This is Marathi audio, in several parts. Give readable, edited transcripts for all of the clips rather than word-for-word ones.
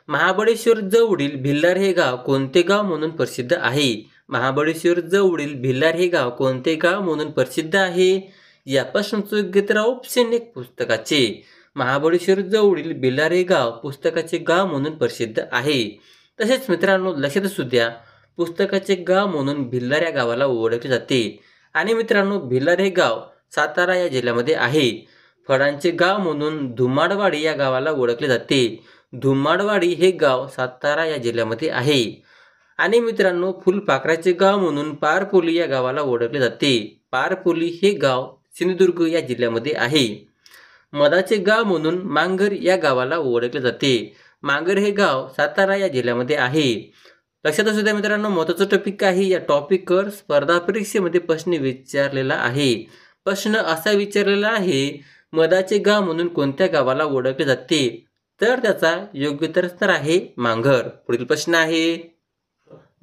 महाबळेश्वर जवळील भिल्लार हे गाव कोणते गाव म्हणून प्रसिद्ध आहे? महाबळेश्वर जवळील भिल्लार हे गाव कोणते गाव म्हणून प्रसिद्ध आहे? यापासूनचं योग्य उत्तर ऑप्शन एक पुस्तकाचे. महाबळेश्वर जवळील भिल्लार हे गाव पुस्तकाचे गाव म्हणून प्रसिद्ध आहे. तसेच मित्रांनो लक्षात असू द्या, पुस्तकाचे गाव म्हणून भिल्लार या गावाला ओळखले जाते. आणि मित्रांनो भिल्लार हे गाव सातारा या जिल्ह्यामध्ये आहे. फळांचे गाव म्हणून धुमाडवाडी या गावाला ओळखले जाते. धुमाडवाडी हे गाव सातारा या जिल्ह्यामध्ये आहे. आणि मित्रांनो फुलपाखराचे गाव म्हणून पारपोली या गावाला ओळखले जाते. पारपोली हे गाव सिंधुदुर्ग या जिल्ह्यामध्ये आहे. मधाचे गाव म्हणून मांगर या गावाला ओळखले जाते. मांगर हे गाव सातारा या जिल्ह्यामध्ये आहे. लक्षात असू द्या मित्रांनो, महत्त्वाचा टॉपिक आहे. या टॉपिकवर स्पर्धा परीक्षेमध्ये प्रश्न विचारलेला आहे. प्रश्न असा विचारलेला आहे, मधाचे गाव म्हणून कोणत्या गावाला ओळखले जाते? तर त्याचा योग्य उत्तर असणार आहे मांगर. पुढील प्रश्न आहे,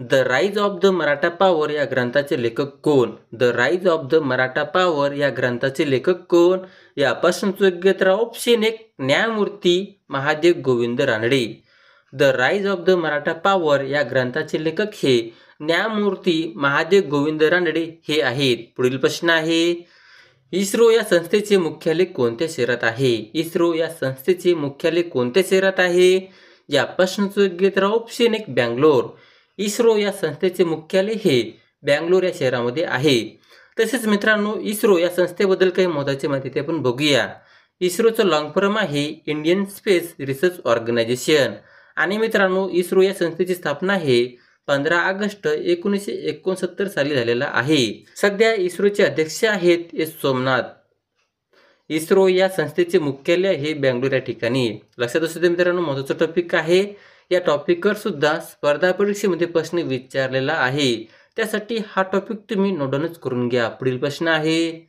the rise of the Maratha power या ग्रंथाचे लेखक कोण? The rise of the Maratha power या ग्रंथाचे लेखक कोण? यापासून योग्य उत्तर ऑप्शन एक न्यायमूर्ती Mahadev Govind Ranade. The rise of the Maratha power या ग्रंथाचे लेखक हे न्यायमूर्ती महादेव गोविंद रानडे हे आहेत. पुढील प्रश्न आहे, इस्रो या संस्थेचे मुख्यालय कोणत्या शहरात आहे? इस्रो या संस्थेचे मुख्यालय कोणत्या शहरात आहे? यापासून योग्य उत्तर ऑप्शन एक बँगलोर. इस्रो या संस्थेचे मुख्यालय हे बँगलोर या शहरामध्ये आहे. तसेच मित्रांनो इस्रो या संस्थेबद्दल काही महत्त्वाची माहिती ते आपण बघूया. इस्रोचं लॉंग फॉर्म आहे इंडियन स्पेस रिसर्च ऑर्गनायझेशन. आणि मित्रांनो इस्रो या संस्थेची स्थापना हे 15 ऑगस्ट 1969 साली झालेला आहे. सध्या इस्रोचे अध्यक्ष आहेत एस सोमनाथ. इस्रो या संस्थेचे मुख्यालय हे बँगलोर या ठिकाणी. लक्षात असू दे मित्रांनो, महत्त्वाचा टॉपिक आहे. या टॉपिकवर सुद्धा स्पर्धा परीक्षेमध्ये प्रश्न विचारलेला आहे. त्यासाठी हा टॉपिक तुम्ही नोटडाऊनच करून घ्या. पुढील प्रश्न आहे,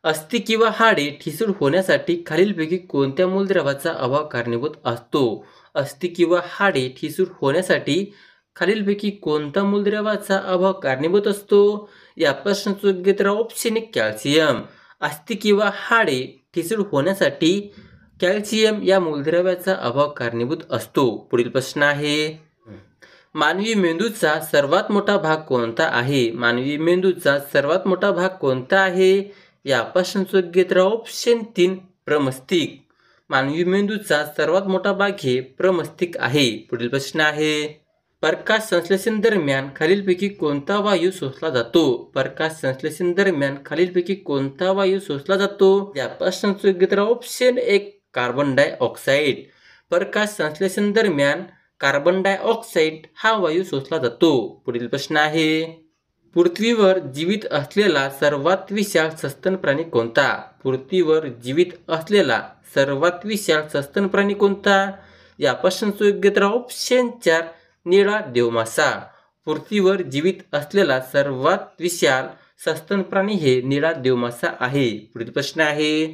अस्थि किंवा हाडे ठिसूळ होण्यासाठी खालीलपैकी कोणत्या मूलद्रव्याचा अभाव कारणीभूत असतो? अस्थि किंवा हाडे ठिसूळ होण्यासाठी खालीलपैकी कोणत्या मूलद्रव्याचा अभाव कारणीभूत असतो? यापासून योग्य उत्तर ऑप्शन एक कॅल्शियम. अस्थि किंवा हाडे ठिसूळ होण्यासाठी कॅल्शियम या मूलद्रव्याचा अभाव कारणीभूत असतो. पुढील प्रश्न आहे, मानवी मेंदूचा सर्वात मोठा भाग कोणता आहे? मानवी मेंदूचा सर्वात मोठा भाग कोणता आहे? यापासून योग्य उत्तर ऑप्शन 3 प्रमस्तिष्क. मानवी मेंदूचा सर्वात मोठा भाग हे प्रमस्तिष्क आहे. पुढील प्रश्न आहे, प्रकाश संश्लेषण दरम्यान खालीलपैकी कोणता वायू शोषला जातो? प्रकाश संश्लेषण दरम्यान खालीलपैकी कोणता वायू शोषला जातो? यापासून योग्य उत्तर ऑप्शन एक कार्बन डायऑक्साईड. प्रकाश संश्लेषण दरम्यान कार्बन डायऑक्साईड हा वायू शोषला जातो. पुढील प्रश्न आहे, पृथ्वीवर जीवित असलेला सर्वात विशाल सस्तन प्राणी कोणता? पृथ्वीवर जीवित असलेला सर्वात विशाल सस्तन प्राणी कोणता? यापासून योग्य उत्तर ऑप्शन 4 निळा देवमासा. पृथ्वीवर जीवित असलेला सर्वात विशाल सस्तन प्राणी हे निळा देवमासा आहे. पुढील प्रश्न आहे,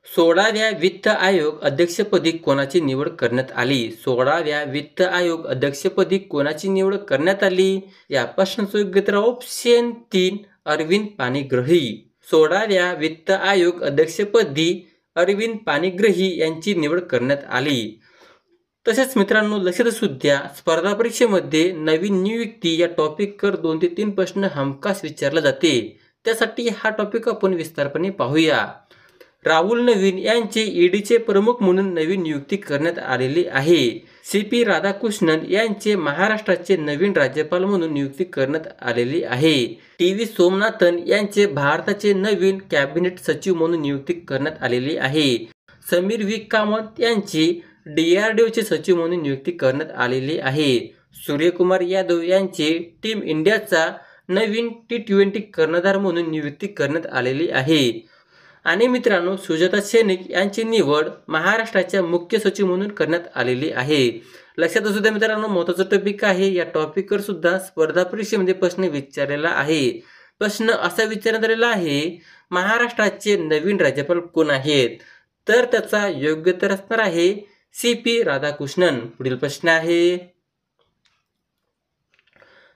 16व्या वित्त आयोग अध्यक्षपदी कोणाची निवड करण्यात आली? 16व्या वित्त आयोग अध्यक्षपदी कोणाची निवड करण्यात आली? यापासून योग्य उत्तर ऑप्शन 3 अरविंद पाणिग्राही. 16व्या वित्त आयोग अध्यक्षपदी अरविंद पाणिग्राही यांची निवड करण्यात आली. तसेच मित्रांनो लक्षात असू द्या, स्पर्धा परीक्षेमध्ये नवीन नियुक्ती या टॉपिकवर 2 ते 3 प्रश्न हमखास विचारले जाते. त्यासाठी हा टॉपिक आपण विस्तारपणे पाहूया. राहुल नवीन यांचे ईडीचे प्रमुख म्हणून नवीन नियुक्ती करण्यात आलेली आहे. CP राधाकृष्णन यांचे महाराष्ट्राचे नवीन राज्यपाल म्हणून नियुक्ती करण्यात आलेली आहे. TV सोमनाथन यांचे भारताचे नवीन कॅबिनेट सचिव म्हणून नियुक्ती करण्यात आलेली आहे. समीर व्ही कामत यांची DRDOचे सचिव म्हणून नियुक्ती करण्यात आलेली आहे. सूर्यकुमार यादव यांचे टीम इंडियाचा नवीन T20 कर्णधार म्हणून नियुक्ती करण्यात आलेली आहे. आणि मित्रांनो सुजाता सैनिक यांची निवड महाराष्ट्राच्या मुख्य सचिव म्हणून करण्यात आलेली आहे. लक्षात असू द्या मित्रांनो, महत्त्वाचा टॉपिक आहे. या टॉपिकवर सुद्धा स्पर्धा परीक्षेमध्ये प्रश्न विचारलेला आहे. प्रश्न असा विचारण्यात आलेला आहे, महाराष्ट्राचे नवीन राज्यपाल कोण आहेत? तर त्याचा योग्य उत्तर असणार आहे CP राधाकृष्णन. पुढील प्रश्न आहे,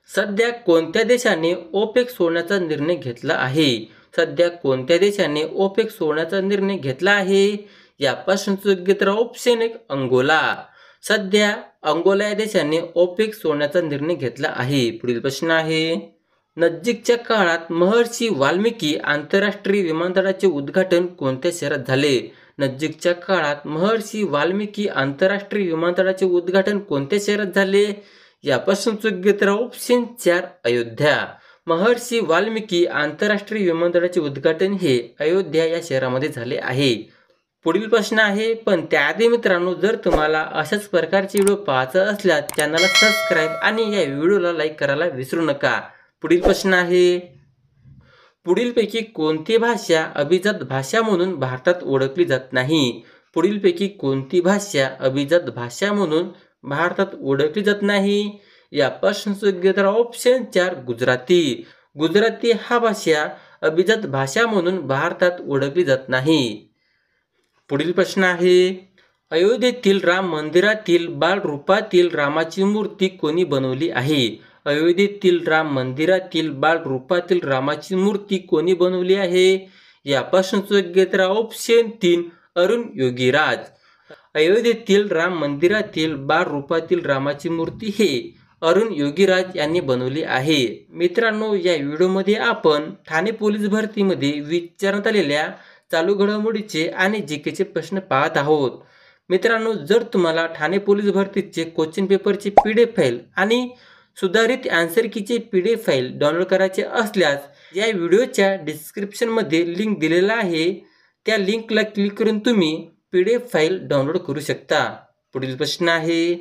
सध्या कोणत्या देशाने ओपेक सोडण्याचा निर्णय घेतला आहे? सध्या कोणत्या देशाने ओपेक सोडण्याचा निर्णय घेतला आहे? यापासून योग्य उत्तर ऑप्शन एक अंगोला. सध्या अंगोला या देशाने ओपेक सोडण्याचा निर्णय घेतला आहे. पुढील प्रश्न आहे, नजीकच्या काळात महर्षी वाल्मिकी आंतरराष्ट्रीय विमानतळाचे उद्घाटन कोणत्या शहरात झाले? नजीकच्या काळात महर्षी वाल्मिकी आंतरराष्ट्रीय विमानतळाचे उद्घाटन कोणत्या शहरात झाले? यापासून योग्य ऑप्शन 4 अयोध्या. महर्षी वाल्मिकी आंतरराष्ट्रीय विमानतळाचे उद्घाटन हे अयोध्या या शहरामध्ये झाले आहे. पुढील प्रश्न आहे, पण त्याआधी मित्रांनो, जर तुम्हाला अशाच प्रकारचे व्हिडिओ पाहायचा असल्यास चॅनलला सबस्क्राईब आणि या व्हिडिओला लाईक करायला विसरू नका. पुढील प्रश्न आहे, पुढीलपैकी कोणती भाषा अभिजात भाषा म्हणून भारतात ओळखली जात नाही? पुढीलपैकी कोणती भाषा अभिजात भाषा म्हणून भारतात ओळखली जात नाही? यापासून योग्य ऑप्शन 4 गुजराती. गुजराती हा भाषा अभिजात भाषा म्हणून भारतात ओळखली जात नाही. पुढील प्रश्न आहे, अयोध्येतील राम मंदिरातील बालरूपातील रामाची मूर्ती कोणी बनवली आहे? अयोध्येतील राम मंदिरातील बालरूपातील रामाची मूर्ती कोणी बनवली आहे? यापासून योग्य ऑप्शन 3 अरुण योगीराज. अयोध्येतील राम मंदिरातील बालरूपातील रामाची मूर्ती हे अरुण योगीराज यांनी बनवली आहे. मित्रांनो, या व्हिडिओमध्ये आपण ठाणे पोलीस भरतीमध्ये विचारण्यात आलेल्या चालू घडामोडीचे आणि जीकेचे प्रश्न पाहत आहोत. मित्रांनो, जर तुम्हाला ठाणे पोलीस भरतीचे क्वेश्चन पेपरची PDF फाईल आणि सुधारित आन्सर कीची PDF फाईल डाउनलोड करायचे असल्यास या व्हिडिओच्या डिस्क्रिप्शनमध्ये लिंक दिलेला आहे. त्या लिंकला क्लिक करून तुम्ही PDF फाईल डाउनलोड करू शकता. पुढील प्रश्न आहे,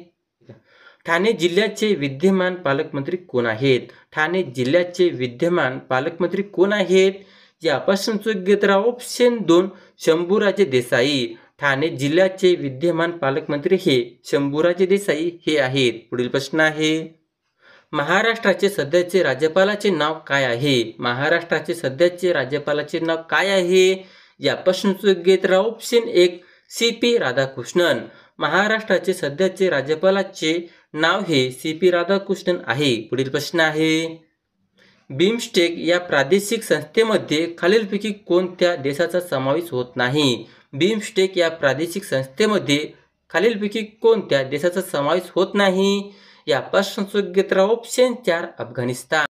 ठाणे जिल्ह्याचे विद्यमान पालकमंत्री कोण आहेत? ठाणे जिल्ह्याचे विद्यमान पालकमंत्री कोण आहेत? यापासून योग्य ऑप्शन 2 शंभूराजे देसाई. ठाणे जिल्ह्याचे विद्यमान पालकमंत्री हे शंभूराजे देसाई हे आहेत. पुढील प्रश्न आहे, महाराष्ट्राचे सध्याचे राज्यपालाचे नाव काय आहे? महाराष्ट्राचे सध्याचे राज्यपालाचे नाव काय आहे? यापासून योग्य ऑप्शन 1 CP राधाकृष्णन. महाराष्ट्राचे सध्याचे राज्यपालाचे नाव हे CP राधाकृष्णन आहे. पुढील प्रश्न आहे, बिमस्टेक या प्रादेशिक संस्थेमध्ये खालीलपैकी कोणत्या देशाचा समावेश होत नाही? बिमस्टेक या प्रादेशिक संस्थेमध्ये खालीलपैकी कोणत्या देशाचा समावेश होत नाही? यापासून योग्य ऑप्शन 4 अफगाणिस्तान.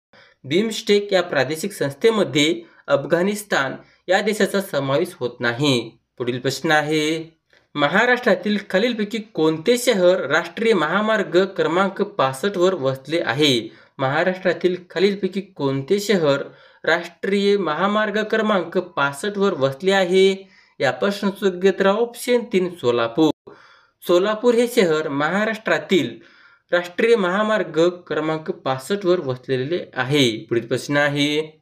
बिमस्टेक या प्रादेशिक संस्थेमध्ये अफगाणिस्तान या देशाचा समावेश होत नाही. पुढील प्रश्न आहे, महाराष्ट्रातील खालीलपैकी कोणते शहर राष्ट्रीय महामार्ग क्रमांक 65 वर वसले आहे? महाराष्ट्रातील खालीलपैकी कोणते शहर राष्ट्रीय महामार्ग क्रमांक 65 वर वसले आहे? यापासून योग्य ऑप्शन 3 सोलापूर. सोलापूर हे शहर महाराष्ट्रातील राष्ट्रीय महामार्ग क्रमांक 65 वर वसलेले आहे. पुढील प्रश्न आहे,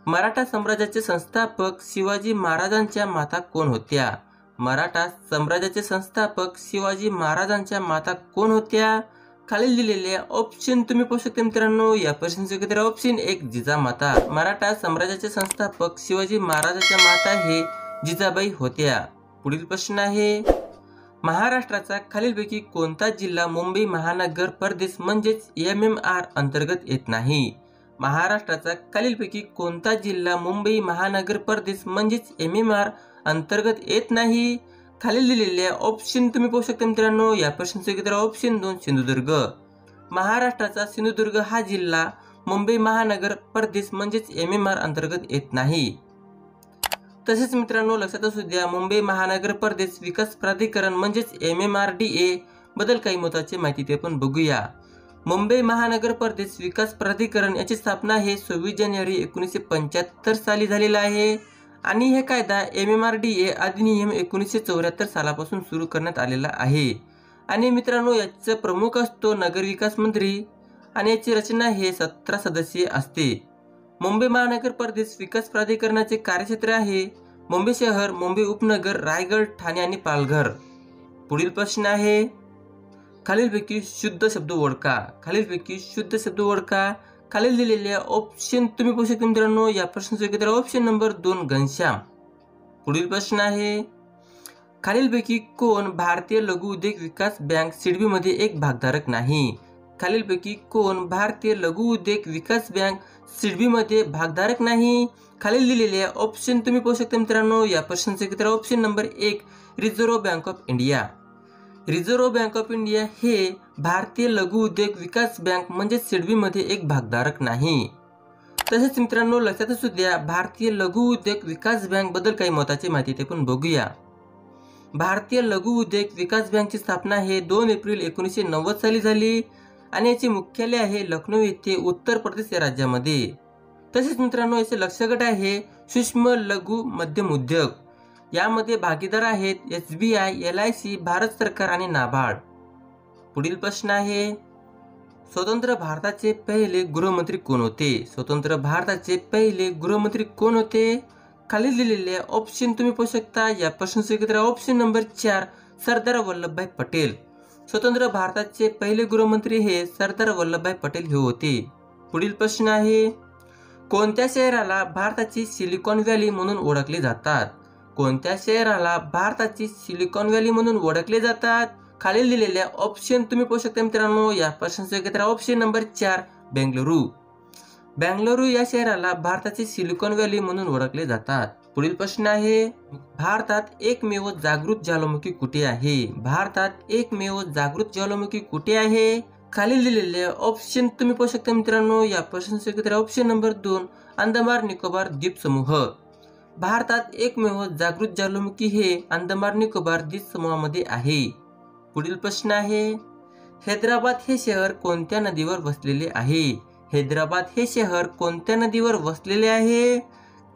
मराठा साम्राज्याचे संस्थापक शिवाजी महाराजांच्या माता कोण होत्या? मराठा साम्राज्याचे संस्थापक शिवाजी महाराजांच्या माता कोण होत्या? खाली दिलेल्या ऑप्शन तुम्ही पाहू शकता मित्रांनो. यापासून योग्य ऑप्शन 1 जिजामाता. मराठा साम्राज्याचे संस्थापक शिवाजी महाराजांच्या माता हे जिजाबाई होत्या. पुढील प्रश्न आहे, महाराष्ट्राचा खालीलपैकी कोणता जिल्हा मुंबई महानगर प्रदेश म्हणजेच MMR अंतर्गत येत नाही? महाराष्ट्राचा खालीलपैकी कोणता जिल्हा मुंबई महानगर प्रदेश म्हणजेच MMR अंतर्गत येत नाही? खालील दिलेल्या ऑप्शन तुम्ही पाहू शकता मित्रांनो. यापासून योग्य ऑप्शन 2 सिंधुदुर्ग. महाराष्ट्राचा सिंधुदुर्ग हा जिल्हा मुंबई महानगर प्रदेश म्हणजेच MMR अंतर्गत येत नाही. तसेच मित्रांनो, लक्षात असू द्या, मुंबई महानगर प्रदेश विकास प्राधिकरण म्हणजेच MMRDA बद्दल काही महत्त्वाची माहिती ते पण बघूया. मुंबई महानगर प्रदेश विकास प्राधिकरण याची स्थापना हे 26 जानेवारी 1975 साली झालेला आहे आणि हे कायदा MMRDA अधिनियम 1974 सालापासून सुरू करण्यात आलेला आहे. आणि मित्रांनो, याचा प्रमुख असतो नगरविकास मंत्री आणि याची रचना हे 17 सदस्यीय असते. मुंबई महानगर प्रदेश विकास प्राधिकरणाचे कार्यक्षेत्र आहे मुंबई शहर, मुंबई उपनगर, रायगड, ठाणे आणि पालघर. पुढील प्रश्न आहे, खालीलपैकी शुद्ध शब्द ओळखा. खालीलपैकी शुद्ध शब्द ओळखा. खालील दिलेल्या ऑप्शन तुम्ही पाहू शकता मित्रांनो. या प्रश्नाचं योग्य ऑप्शन नंबर 2 घनश्याम. पुढील प्रश्न आहे, खालीलपैकी कोण भारतीय लघु उद्योग विकास बँक सिडबी मध्ये एक भागधारक नाही? खालीलपैकी कोण भारतीय लघु उद्योग विकास बँक सिडबी मध्ये भागधारक नाही? खालील दिलेल्या ऑप्शन तुम्ही पाहू शकता मित्रांनो. या प्रश्नाचं योग्य option number 1 reserve bank of India. Reserve bank of India हे भारतीय लघु उद्योग विकास बँक म्हणजे सिडबीमध्ये एक भागधारक नाही. तसेच मित्रांनो लक्षात असू द्या, भारतीय लघु उद्योग विकास बँक बद्दल काही महत्त्वाची माहिती ते पण बघूया. भारतीय लघु उद्योग विकास बँकची स्थापना हे 2 एप्रिल 1990 साली झाली आणि याचे मुख्यालय आहे लखनौ येथे उत्तर प्रदेश या राज्यामध्ये. तसेच मित्रांनो याचे लक्ष गट आहे सूक्ष्म लघु मध्यम उद्योग. यामध्ये भागीदार आहेत SBI, LIC, भारत सरकार आणि नाबार्ड. पुढील प्रश्न आहे, स्वतंत्र भारताचे पहिले गृहमंत्री कोण होते? स्वतंत्र भारताचे पहिले गृहमंत्री कोण होते? खाली दिलेले ऑप्शन तुम्ही पाहू शकता. या प्रश्नाचे उत्तर ऑप्शन नंबर 4 सरदार वल्लभभाई पटेल. स्वतंत्र भारताचे पहिले गृहमंत्री हे सरदार वल्लभभाई पटेल हे होते. पुढील प्रश्न आहे, कोणत्या शहराला भारताची सिलिकॉन व्हॅली म्हणून ओळखले जातात? कोणत्या शहराला भारताची सिलिकॉन व्हॅली म्हणून ओळखले जातात? खाली दिलेल्या ऑप्शन तुम्ही पाहू शकता मित्रांनो. या प्रश्नाचे उत्तर ऑप्शन नंबर 4 बेंगलुरू. बेंगलुरू या शहराला भारताची सिलिकॉन व्हॅली म्हणून ओळखले जातात. पुढील प्रश्न आहे, भारतात एकमेव जागृत ज्वालामुखी कुठे आहे? भारतात एकमेव जागृत ज्वालामुखी कुठे आहे? खाली दिलेले ऑप्शन तुम्ही पाहू शकता मित्रांनो. या प्रश्नाचे उत्तर ऑप्शन नंबर 2 अंदमान निकोबार द्वीप समूह. भारतात एकमेव जागृत ज्वालामुखी हे अंदमान निकोबार द्वीप समूहामध्ये आहे. पुढील प्रश्न आहे, हैदराबाद हे शहर कोणत्या नदीवर वसलेले आहे? हैदराबाद हे शहर कोणत्या नदीवर वसलेले आहे?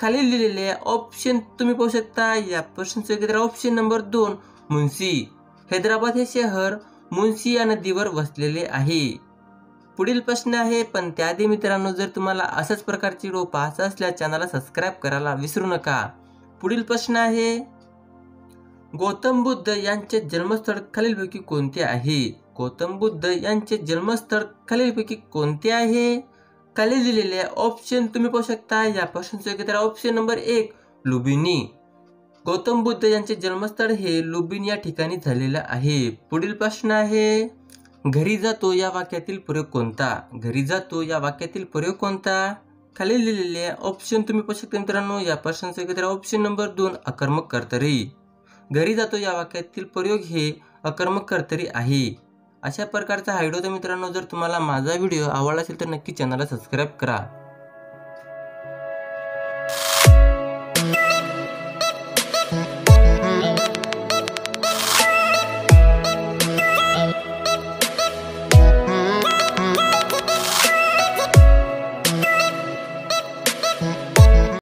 खाली दिलेले ऑप्शन तुम्ही पाहू शकता. या प्रश्नाचे उत्तर ऑप्शन नंबर 2 मुन्सी. हैदराबाद हे शहर मुन्सी या नदीवर वसलेले आहे. पुढील प्रश्न आहे, पण त्याआधी मित्रांनो जर तुम्हाला अशाच प्रकारची व्हिडिओ पाहायचा असल्यास चॅनलला सबस्क्राईब करायला विसरू नका. पुढील प्रश्न आहे, गौतम बुद्ध यांचे जन्मस्थळ खालीलपैकी कोणते आहे? गौतम बुद्ध यांचे जन्मस्थळ खालीलपैकी कोणते आहे? खाली दिलेले ऑप्शन तुम्ही पाहू शकता. या प्रश्नाचे उत्तर ऑप्शन नंबर 1 लुंबिनी. गौतम बुद्ध यांचे जन्मस्थळ हे लुंबिनी या ठिकाणी झालेलं आहे. पुढील प्रश्न आहे, घरी जातो या वाक्यातील प्रयोग कोणता? घरी जातो या वाक्यातील प्रयोग कोणता? खाली दिलेले ऑप्शन तुम्ही पाहू शकता मित्रांनो. या प्रश्नाचे उत्तर ऑप्शन नंबर 2 अकर्मक कर्तरी. घरी जातो या वाक्यातील प्रयोग हे अकर्मक कर्तरी आहे. अशा प्रकारचा हा व्हिडिओ मित्रांनो जर तुम्हाला माझा व्हिडिओ आवडला असेल तर नक्की चॅनलला सबस्क्राईब करा.